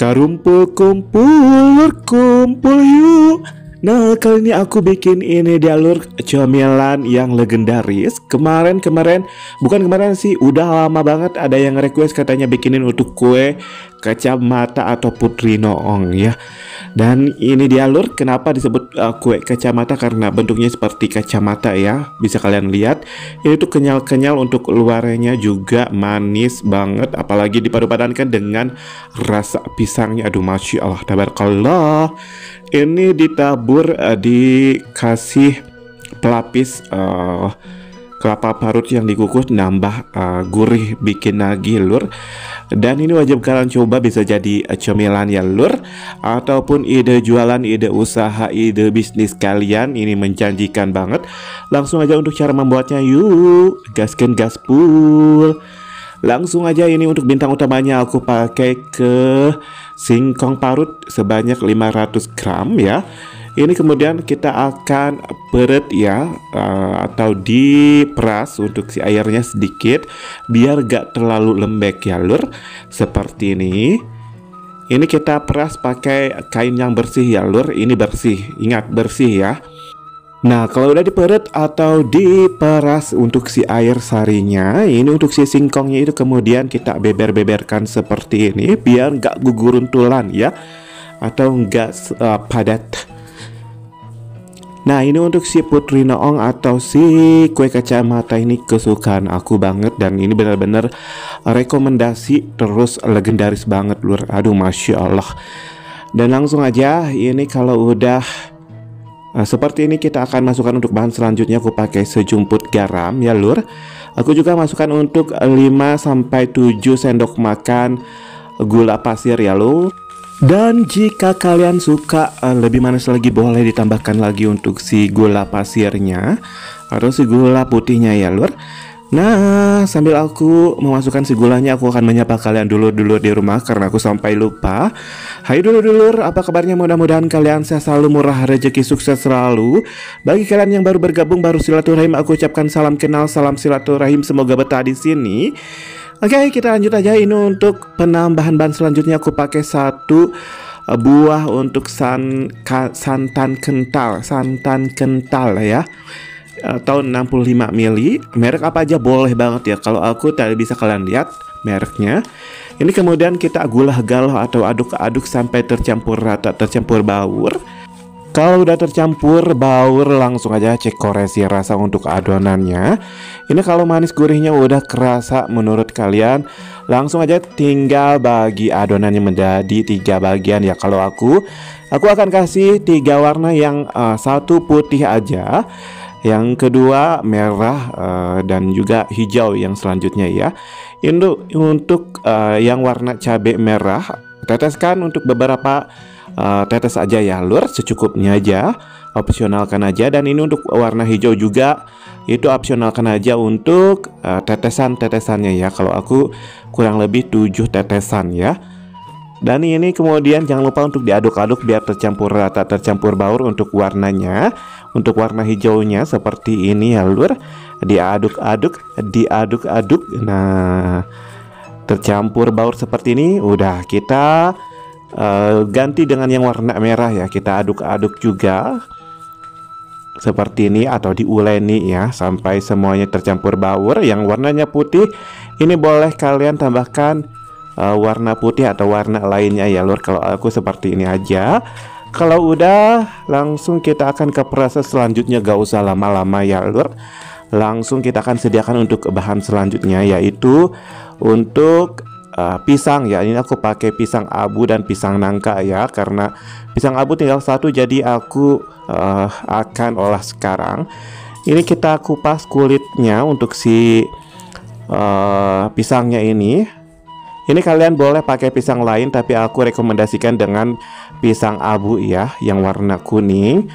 Karumpul kumpul, kumpul yuk. Nah, kali ini aku bikin ini di alur cemilan yang legendaris. Bukan kemarin sih, udah lama banget ada yang request katanya bikinin untuk kue kacamata atau putri noong ya. Dan ini di alur kenapa disebut kue kacamata, karena bentuknya seperti kacamata ya. Bisa kalian lihat, ini tuh kenyal-kenyal, untuk luarnya juga manis banget, apalagi dipadu-padankan dengan rasa pisangnya. Aduh, masya Allah, tabarakallah. Ini ditabur, dikasih pelapis kelapa parut yang dikukus, nambah gurih, bikin nagih lur. Dan ini wajib kalian coba, bisa jadi cemilan ya lur, ataupun ide jualan, ide usaha, ide bisnis kalian. Ini menjanjikan banget. Langsung aja untuk cara membuatnya yuk, gaskan gaspul. Langsung aja, ini untuk bintang utamanya aku pakai ke singkong parut sebanyak 500 gram ya. Ini kemudian kita akan peret ya, atau diperas untuk si airnya sedikit biar gak terlalu lembek ya lur. Seperti ini. Ini kita peras pakai kain yang bersih ya lur. Ini bersih, ingat bersih ya. Nah, kalau udah diperet atau diperas untuk si air sarinya, ini untuk si singkongnya itu kemudian kita beber-beberkan seperti ini biar nggak guguruntulan ya, atau nggak padat. Nah, ini untuk si putri noong atau si kue kacamata, ini kesukaan aku banget, dan ini benar-benar rekomendasi, terus legendaris banget lur. Aduh, masya Allah. Dan langsung aja, ini kalau udah seperti ini kita akan masukkan untuk bahan selanjutnya. Aku pakai sejumput garam ya lur. Aku juga masukkan untuk 5-7 sendok makan gula pasir ya lur. Dan jika kalian suka lebih manis lagi, boleh ditambahkan lagi untuk si gula pasirnya atau si gula putihnya ya lur. Nah, sambil aku memasukkan si gulanya, aku akan menyapa kalian dulur-dulur di rumah karena aku sampai lupa. Hai dulur-dulur, apa kabarnya? Mudah-mudahan kalian sehat selalu, murah rezeki, sukses selalu. Bagi kalian yang baru bergabung, baru silaturahim, aku ucapkan salam kenal, salam silaturahim, semoga betah di sini. Oke, kita lanjut aja. Ini untuk penambahan bahan selanjutnya, aku pakai 1 buah untuk santan kental ya, atau 65 ml. Merek apa aja boleh banget ya. Kalau aku tadi bisa kalian lihat mereknya. Ini kemudian kita gula galau atau aduk-aduk sampai tercampur rata, tercampur baur. Kalau udah tercampur baur, langsung aja cek koresi rasa untuk adonannya. Ini kalau manis gurihnya udah kerasa menurut kalian, langsung aja tinggal bagi adonannya menjadi 3 bagian ya. Kalau aku akan kasih 3 warna, yang 1 putih aja, yang kedua merah, dan juga hijau yang selanjutnya ya. Untuk yang warna cabai merah, teteskan untuk beberapa tetes aja ya lur, secukupnya aja, opsionalkan aja. Dan ini untuk warna hijau juga, itu opsionalkan aja untuk tetesan-tetesannya ya. Kalau aku kurang lebih 7 tetesan ya. Dan ini kemudian jangan lupa untuk diaduk-aduk biar tercampur rata, tercampur baur untuk warnanya. Untuk warna hijaunya seperti ini ya lur, diaduk-aduk, diaduk-aduk. Nah, tercampur baur seperti ini, udah kita ganti dengan yang warna merah ya. Kita aduk-aduk juga seperti ini atau diuleni ya, sampai semuanya tercampur baur. Yang warnanya putih, ini boleh kalian tambahkan warna putih atau warna lainnya ya lur. Kalau aku seperti ini aja. Kalau udah, langsung kita akan ke proses selanjutnya, gak usah lama-lama ya lur. Langsung kita akan sediakan untuk bahan selanjutnya, yaitu untuk pisang ya. Ini aku pakai pisang abu dan pisang nangka ya, karena pisang abu tinggal 1, jadi aku akan olah sekarang. Ini kita kupas kulitnya untuk si pisangnya ini. Ini kalian boleh pakai pisang lain, tapi aku rekomendasikan dengan pisang abu ya, yang warna kuning.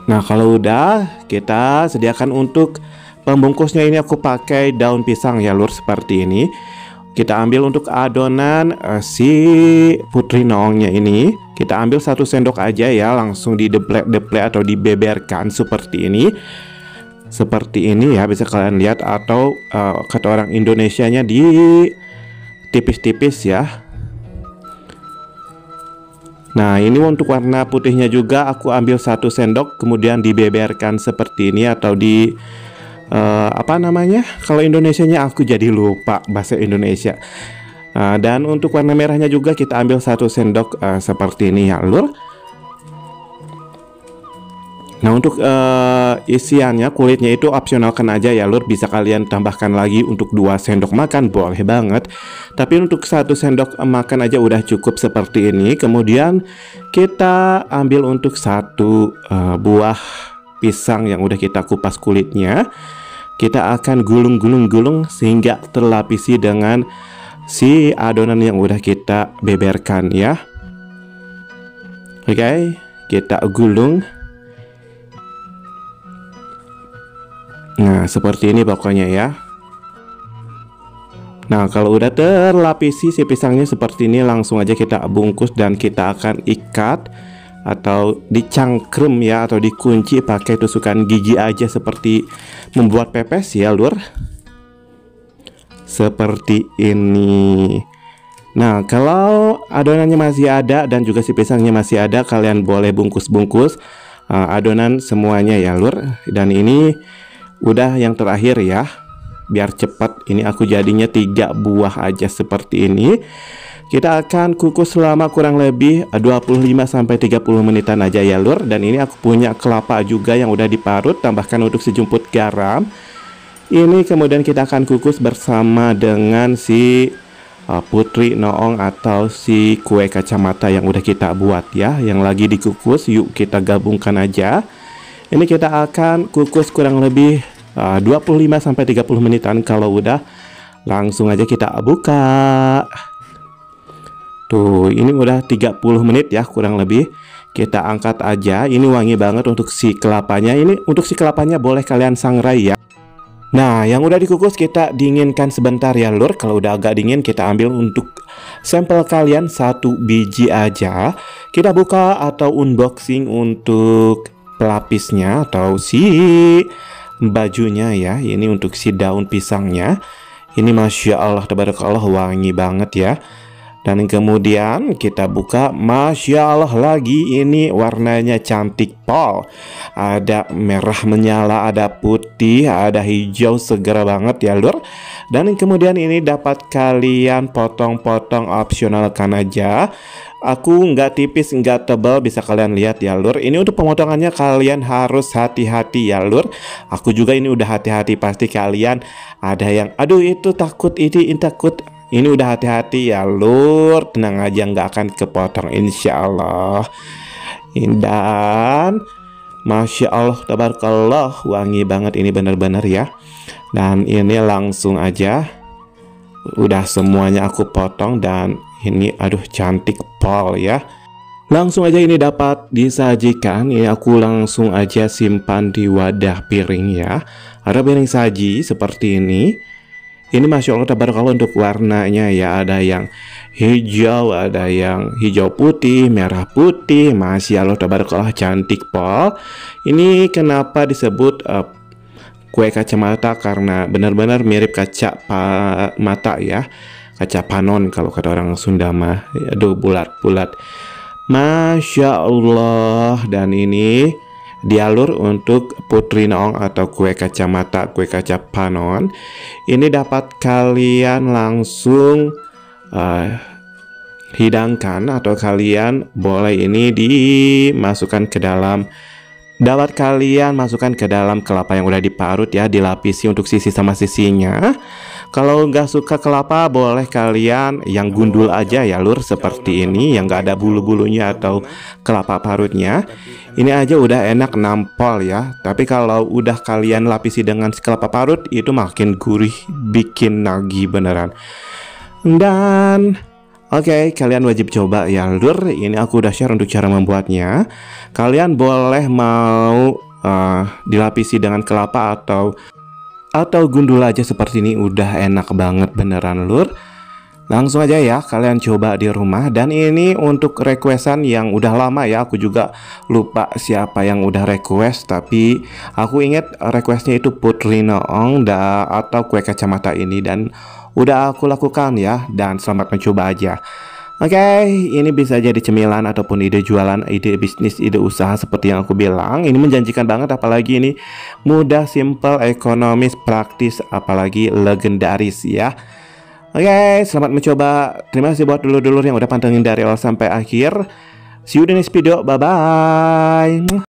Nah, kalau udah, kita sediakan untuk pembungkusnya. Ini aku pakai daun pisang ya lur, seperti ini. Kita ambil untuk adonan si putri noongnya ini. Kita ambil 1 sendok aja ya, langsung dideplek-deplek atau dibeberkan seperti ini. Seperti ini ya, bisa kalian lihat, atau kata orang Indonesianya di tipis-tipis ya. Nah, ini untuk warna putihnya juga aku ambil 1 sendok, kemudian dibeberkan seperti ini atau di apa namanya? Kalau Indonesianya aku jadi lupa bahasa Indonesia. Dan untuk warna merahnya juga kita ambil 1 sendok seperti ini ya lur. Nah, untuk isiannya, kulitnya itu opsionalkan aja ya lur. Bisa kalian tambahkan lagi untuk 2 sendok makan, boleh banget. Tapi untuk 1 sendok makan aja udah cukup seperti ini. Kemudian kita ambil untuk 1 buah pisang yang udah kita kupas kulitnya. Kita akan gulung sehingga terlapisi dengan si adonan yang udah kita beberkan ya. Oke, kita gulung. Nah, seperti ini pokoknya ya. Nah, kalau udah terlapisi si pisangnya seperti ini, langsung aja kita bungkus dan kita akan ikat atau dicangkrem ya, atau dikunci pakai tusukan gigi aja seperti membuat pepes ya lur. Seperti ini. Nah, kalau adonannya masih ada dan juga si pisangnya masih ada, kalian boleh bungkus-bungkus adonan semuanya ya lur. Dan ini udah yang terakhir ya, biar cepat. Ini aku jadinya 3 buah aja seperti ini. Kita akan kukus selama kurang lebih 25-30 menitan aja ya lur. Dan ini aku punya kelapa juga yang udah diparut, tambahkan untuk sejumput garam. Ini kemudian kita akan kukus bersama dengan si Putri Noong atau si kue kacamata yang udah kita buat ya, yang lagi dikukus. Yuk kita gabungkan aja. Ini kita akan kukus kurang lebih 25-30 menitan. Kalau udah, langsung aja kita buka. Tuh, ini udah 30 menit ya kurang lebih. Kita angkat aja. Ini wangi banget untuk si kelapanya. Ini untuk si kelapanya boleh kalian sangrai ya. Nah, yang udah dikukus kita dinginkan sebentar ya lur. Kalau udah agak dingin, kita ambil untuk sampel kalian 1 biji aja. Kita buka atau unboxing untuk pelapisnya atau si bajunya ya. Ini untuk si daun pisangnya. Ini Masya Allah tabarakallah wangi banget ya. Dan kemudian kita buka, Masya Allah lagi, ini warnanya cantik pol. Ada merah menyala, ada putih, ada hijau seger banget ya lur. Dan kemudian ini dapat kalian potong-potong, opsionalkan aja. Aku nggak tipis, nggak tebal, bisa kalian lihat ya lur. Ini untuk pemotongannya kalian harus hati-hati ya lur. Aku juga ini udah hati-hati, pasti kalian ada yang aduh itu takut, ini takut. Ini udah hati-hati ya lur. Tenang aja, nggak akan kepotong insya Allah. Dan Masya Allah tabarakallah wangi banget ini bener-bener ya. Dan ini langsung aja udah semuanya aku potong. Dan ini aduh cantik pol ya. Langsung aja ini dapat disajikan. Ini aku langsung aja simpan di wadah piring ya. Ada piring saji seperti ini. Ini Masya Allah tabarakallah untuk warnanya ya. Ada yang hijau, ada yang hijau putih, merah putih. Masya Allah tabarakallah cantik pol. Ini kenapa disebut kue kacamata? Karena benar-benar mirip kaca mata ya. Kaca panon kalau kata orang Sunda mah. Aduh bulat-bulat. Masya Allah. Dan ini dialur untuk Putri Noong atau kue kacamata, kue kaca panon. Ini dapat kalian langsung hidangkan atau kalian boleh ini dimasukkan ke dalam. Dapat kalian masukkan ke dalam kelapa yang udah diparut ya, dilapisi untuk sisi sama sisinya. Kalau nggak suka kelapa, boleh kalian yang gundul aja ya lur, seperti ini yang nggak ada bulu-bulunya atau kelapa parutnya. Ini aja udah enak nampol ya. Tapi kalau udah kalian lapisi dengan kelapa parut, itu makin gurih, bikin nagih beneran. Dan oke, kalian wajib coba ya lur. Ini aku udah share untuk cara membuatnya. Kalian boleh mau dilapisi dengan kelapa atau gundul aja seperti ini, udah enak banget beneran lur. Langsung aja ya kalian coba di rumah. Dan ini untuk requestan yang udah lama ya. Aku juga lupa siapa yang udah request, tapi aku ingat requestnya itu Putri Noong atau kue kacamata ini. Dan udah aku lakukan ya, dan selamat mencoba aja. Oke, ini bisa jadi cemilan ataupun ide jualan, ide bisnis, ide usaha seperti yang aku bilang. Ini menjanjikan banget, apalagi ini mudah, simple, ekonomis, praktis, apalagi legendaris ya. Oke, selamat mencoba. Terima kasih buat dulur-dulur yang udah pantengin dari awal sampai akhir. See you di next video. Bye-bye.